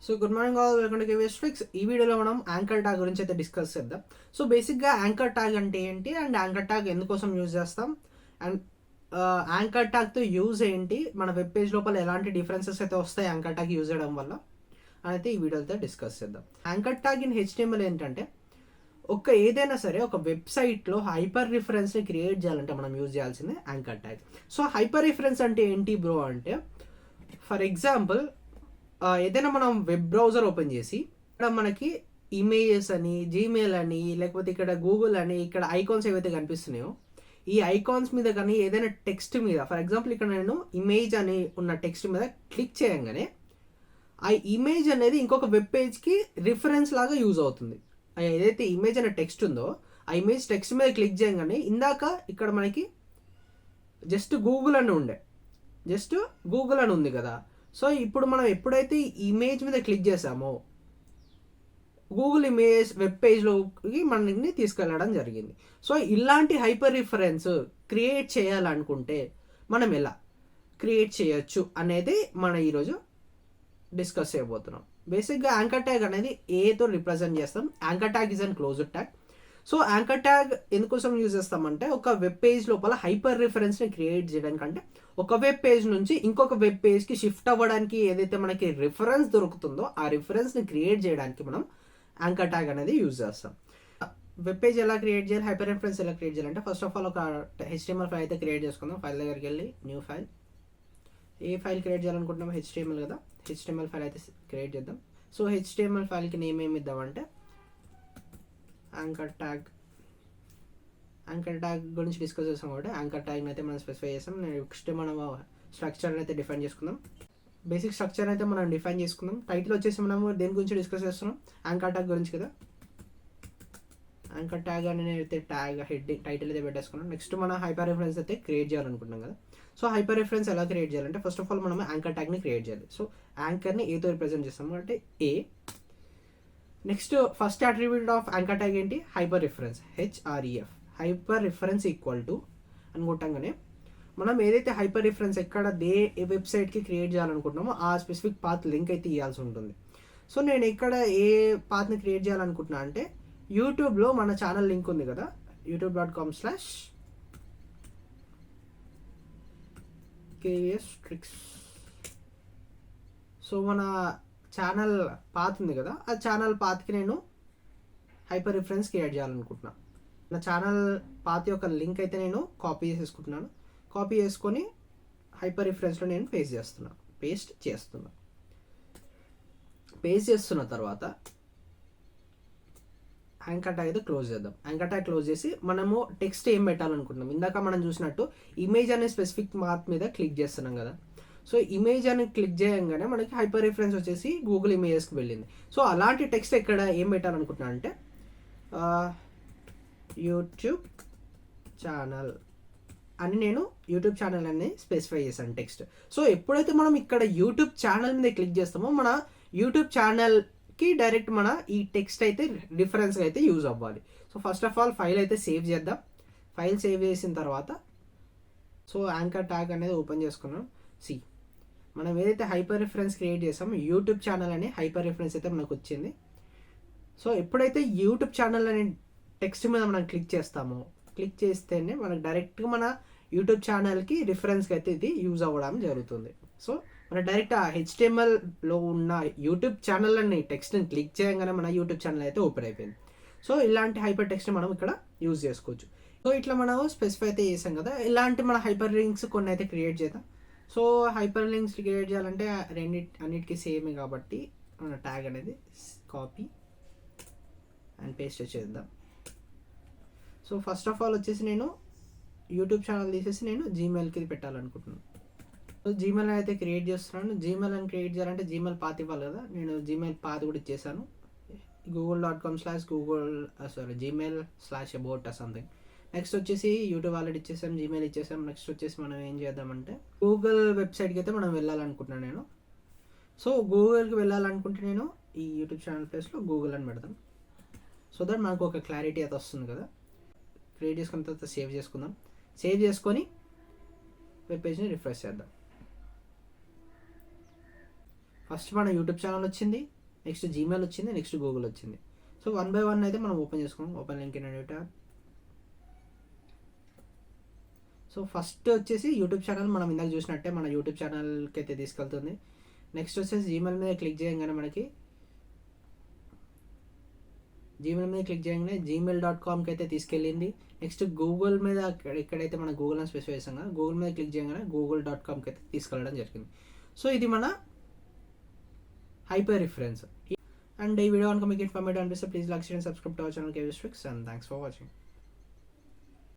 So good morning all, welcome to KVS tricks. ఈ వీడియోలో మనం యాంకర్ ట్యాగ్ గురించి అయితే డిస్కస్ చేద్దాం. సో బేసిక్గా యాంకర్ ట్యాగ్ అంటే ఏంటి అండ్ యాంకర్ ట్యాగ్ ఎందుకోసం యూజ్ చేస్తాం అండ్ యాంకర్ ట్యాగ్తో యూజ్ ఏంటి, మన వెబ్ పేజ్ లోపల ఎలాంటి డిఫరెన్సెస్ అయితే వస్తాయి యాంకర్ ట్యాగ్ యూజ్ చేయడం వల్ల అయితే ఈ వీడియోతో డిస్కస్ చేద్దాం. యాంకర్ ట్యాగ్ ఇన్ HTML ఏంటంటే ఏదైనా సరే ఒక వెబ్సైట్లో హైపర్ రిఫరెన్స్ని క్రియేట్ చేయాలంటే మనం యూజ్ చేయాల్సిందే anchor tag. So hyper reference అంటే ఏంటి బ్రో అంటే, ఫర్ ఎగ్జాంపుల్ ఏదైనా మనం వెబ్ బ్రౌజర్ ఓపెన్ చేసి ఇక్కడ మనకి ఇమేజెస్ అని, జీమెయిల్ అని, లేకపోతే ఇక్కడ గూగుల్ అని, ఇక్కడ ఐకాన్స్ ఏవైతే కనిపిస్తున్నాయో ఈ ఐకాన్స్ మీద కానీ ఏదైనా టెక్స్ట్ మీద, ఫర్ ఎగ్జాంపుల్ ఇక్కడ నేను ఇమేజ్ అని ఉన్న టెక్స్ట్ మీద క్లిక్ చేయగానే ఆ ఇమేజ్ అనేది ఇంకొక వెబ్ పేజ్కి రిఫరెన్స్ లాగా యూజ్ అవుతుంది. ఏదైతే ఇమేజ్ అనే టెక్స్ట్ ఉందో ఆ ఇమేజ్ టెక్స్ట్ మీద క్లిక్ చేయగానే ఇందాక ఇక్కడ మనకి జస్ట్ గూగుల్ అని ఉంది కదా. సో ఇప్పుడు మనం ఎప్పుడైతే ఇమేజ్ మీద క్లిక్ చేసామో గూగుల్ ఇమేజ్ వెబ్ పేజ్లోకి మనల్ని తీసుకెళ్ళడం జరిగింది. సో ఇలాంటి హైపర్ రిఫరెన్స్ క్రియేట్ చేయాలనుకుంటే మనం ఎలా క్రియేట్ చేయొచ్చు అనేది మనం ఈరోజు డిస్కస్ చేయబోతున్నాం. బేసిక్గా యాంకర్ ట్యాగ్ అనేది ఏతో రిప్రజెంట్ చేస్తాం. Anchor tag is and closed tag. So anchor tag ఎందుకోసం యూజ్ చేస్తామంటే ఒక వెబ్ పేజ్ లోపల హైపర్ రిఫరెన్స్ని క్రియేట్ చేయడానికంటే ఒక వెబ్ పేజ్ నుంచి ఇంకొక వెబ్ పేజ్కి షిఫ్ట్ అవ్వడానికి ఏదైతే మనకి రిఫరెన్స్ దొరుకుతుందో ఆ రిఫరెన్స్ని క్రియేట్ చేయడానికి మనం యాంకర్ ట్యాగ్ అనేది యూజ్ చేస్తాం. వెబ్ పేజ్ ఎలా క్రియేట్ చేయాలి, హైపర్ రిఫరెన్స్ ఎలా క్రియేట్ చేయాలంటే ఫస్ట్ ఆఫ్ ఆల్ ఒక HTML ఫైల్ అయితే క్రియేట్ చేసుకుందాం. ఫైల్ దగ్గరికి వెళ్ళి న్యూ ఫైల్, ఏ ఫైల్ క్రియేట్ చేయాలనుకుంటున్నాం HTML కదా, HTML ఫైల్ అయితే క్రియేట్ చేద్దాం. సో HTML ఫైల్కి నేమ్ ఏమి ఇద్దామంటే యాంకర్ ట్యాగ్ గురించి డిస్కస్ చేస్తాం కాబట్టి యాంకర్ ట్యాగ్ని అయితే మనం స్పెసిఫై చేస్తాం. నెక్స్ట్ మనం స్ట్రక్చర్ అయితే డిఫైన్ చేసుకుందాం. బేసిక్ స్ట్రక్చర్ అయితే మనం డిఫైన్ చేసుకుందాం. టైటిల్ వచ్చేసి మనము దేని గురించి డిస్కస్ చేస్తున్నాం, యాంకర్ ట్యాగ్ గురించి కదా. యాంకర్ ట్యాగ్ అని అయితే ట్యాగ్ హెడ్డింగ్ టైటిల్ అయితే పెట్టేసుకున్నాం. నెక్స్ట్ మనం హైపర్ రిఫరెన్స్ అయితే క్రియేట్ చేయాలనుకుంటున్నాం కదా. సో హైపర్ రిఫరెన్స్ ఎలా క్రియేట్ చేయాలంటే ఫస్ట్ ఆఫ్ ఆల్ మనం యాంకర్ ట్యాగ్ని క్రియేట్ చేయాలి. సో యాంకర్ని ఏతో రిప్రజెంట్ చేస్తాము అంటే A. Next first attribute of anchor tag ఏంటి, hyper reference, HREF. Hyper reference equal to అనుకుంటాగానే మనం ఏదైతే హైపర్ రిఫరెన్స్ ఎక్కడ ఏ వెబ్సైట్కి క్రియేట్ చేయాలనుకుంటున్నామో ఆ స్పెసిఫిక్ పాత్ లింక్ అయితే ఇవ్వాల్సి ఉంటుంది. సో నేను ఇక్కడ ఏ పాత్ని క్రియేట్ చేయాలనుకుంటున్నా అంటే యూట్యూబ్లో మన ఛానల్ లింక్ ఉంది కదా, youtube.com/KVS ట్రిక్స్. సో మన ఛానల్ పాత్ ఉంది కదా, ఆ ఛానల్ పాత్కి నేను హైపర్ రిఫరెన్స్ క్రియేట్ చేయాలనుకుంటున్నాను. నా ఛానల్ పాత్ యొక్క లింక్ అయితే నేను కాపీ చేసుకొని హైపర్ రిఫరెన్స్లో నేను పేస్ట్ చేస్తున్న తర్వాత యాంకర్ ట్యాగ్ అయితే క్లోజ్ చేద్దాం. యాంకర్ ట్యాగ్ క్లోజ్ చేసి మనము టెక్స్ట్ ఏం పెట్టాలనుకుంటున్నాం, ఇందాక మనం చూసినట్టు ఇమేజ్ అనే స్పెసిఫిక్ పాత్ మీద క్లిక్ చేస్తున్నాం కదా. సో ఇమేజ్ అని క్లిక్ చేయగానే మనకి హైపర్ రిఫరెన్స్ వచ్చేసి గూగుల్ ఇమేజెస్కి వెళ్ళింది. సో అలాంటి టెక్స్ట్ ఇక్కడ ఏం పెట్టాలనుకుంటున్నా అంటే యూట్యూబ్ ఛానల్ అని నేను యూట్యూబ్ ఛానల్ అని స్పెసిఫై చేశాను టెక్స్ట్. సో ఎప్పుడైతే మనం ఇక్కడ యూట్యూబ్ ఛానల్ మీద క్లిక్ చేస్తామో మన యూట్యూబ్ ఛానల్కి డైరెక్ట్ మన ఈ టెక్స్ట్ అయితే రిఫరెన్స్గా అయితే యూజ్ అవ్వాలి. So first of all file అయితే సేవ్ చేద్దాం. ఫైల్ సేవ్ చేసిన తర్వాత సో యాంకర్ ట్యాగ్ అనేది ఓపెన్ చేసుకున్నాం. మనం ఏదైతే హైపర్ రిఫరెన్స్ క్రియేట్ చేసామో యూట్యూబ్ ఛానల్ అనే హైపర్ రిఫరెన్స్ అయితే మనకు వచ్చింది. సో ఎప్పుడైతే యూట్యూబ్ ఛానల్ అనే టెక్స్ట్ మీద మనం క్లిక్ చేస్తేనే మనకు డైరెక్ట్గా మన యూట్యూబ్ ఛానల్కి రిఫరెన్స్కి అయితే ఇది యూజ్ అవ్వడం జరుగుతుంది. సో మన డైరెక్ట్ ఆ HTMLలో ఉన్న యూట్యూబ్ ఛానల్ అనే టెక్స్ట్ని క్లిక్ చేయగానే మన యూట్యూబ్ ఛానల్ అయితే ఓపెన్ అయిపోయింది. సో ఇలాంటి హైపర్ టెక్స్ట్ని మనం ఇక్కడ యూజ్ చేసుకోవచ్చు. సో ఇట్లా మనం స్పెసిఫై అయితే చేసాం కదా. ఇలాంటి మన హైపర్ లింక్స్ కొన్ని అయితే క్రియేట్ చేద్దాం. సో హైపర్ లింక్స్ క్రియేట్ చేయాలంటే అన్నిటికీ సేమే కాబట్టి మన ట్యాగ్ అనేది కాపీ అండ్ పేస్ట్ చేద్దాం. సో ఫస్ట్ ఆఫ్ ఆల్ వచ్చేసి నేను యూట్యూబ్ ఛానల్ తీసేసి నేను జీమెయిల్కి పెట్టాలనుకుంటున్నాను. సో జీమెయిల్ అయితే క్రియేట్ చేస్తున్నాను. జీమెయిల్ అని క్రియేట్ చేయాలంటే జీమెయిల్ పాత్ ఇవ్వాలి కదా. నేను జీమెయిల్ పాత్ కూడా ఇచ్చేసాను, google.com/gmail/about సంథింగ్. నెక్స్ట్ వచ్చేసి యూట్యూబ్ ఆల్రెడీ ఇచ్చేసాం, జీమెయిల్ ఇచ్చేసాం. నెక్స్ట్ వచ్చేసి మనం ఏం చేద్దామంటే గూగుల్ వెబ్సైట్కి అయితే మనం వెళ్ళాలనుకుంటున్నాను నేను. సో గూగుల్కి వెళ్ళాలనుకుంటే నేను ఈ యూట్యూబ్ ఛానల్ ప్లేస్లో గూగుల్ అని పెడతాం. సో దట్ మనకు ఒక క్లారిటీ అయితే వస్తుంది కదా. క్రియేట్ చేసుకున్న తర్వాత సేవ్ చేసుకొని వెబ్ పేజ్ని రిఫ్రెష్ చేద్దాం. ఫస్ట్ మన యూట్యూబ్ ఛానల్ వచ్చింది, నెక్స్ట్ జీమెయిల్ వచ్చింది, నెక్స్ట్ గూగుల్ వచ్చింది. సో 1 by 1 అయితే మనం ఓపెన్ చేసుకున్నాం. Open link in new tab. So first వచ్చేసి యూట్యూబ్ ఛానల్ మనం ఇందాక చూసినట్టే మన యూట్యూబ్ ఛానల్కి అయితే తీసుకెళ్తుంది. నెక్స్ట్ వచ్చేసి జీమెయిల్ మీద క్లిక్ చేయగానే మనకి gmail.comకి అయితే తీసుకెళ్ళింది. నెక్స్ట్ గూగుల్ మీద ఎక్కడైతే మన గూగుల్ అని స్పెసిఫై చేసాం కదా, గూగుల్ మీద క్లిక్ చేయగానే google.comకి అయితే తీసుకెళ్ళడం జరిగింది. సో ఇది మన హైపర్ రిఫరెన్స్. అండ్ ఈ వీడియో కనుక మీకు ఇన్ఫర్మేటివ్ అనిపిస్తే please like, share and subscribe to our channel KVS tricks. And thanks for watching.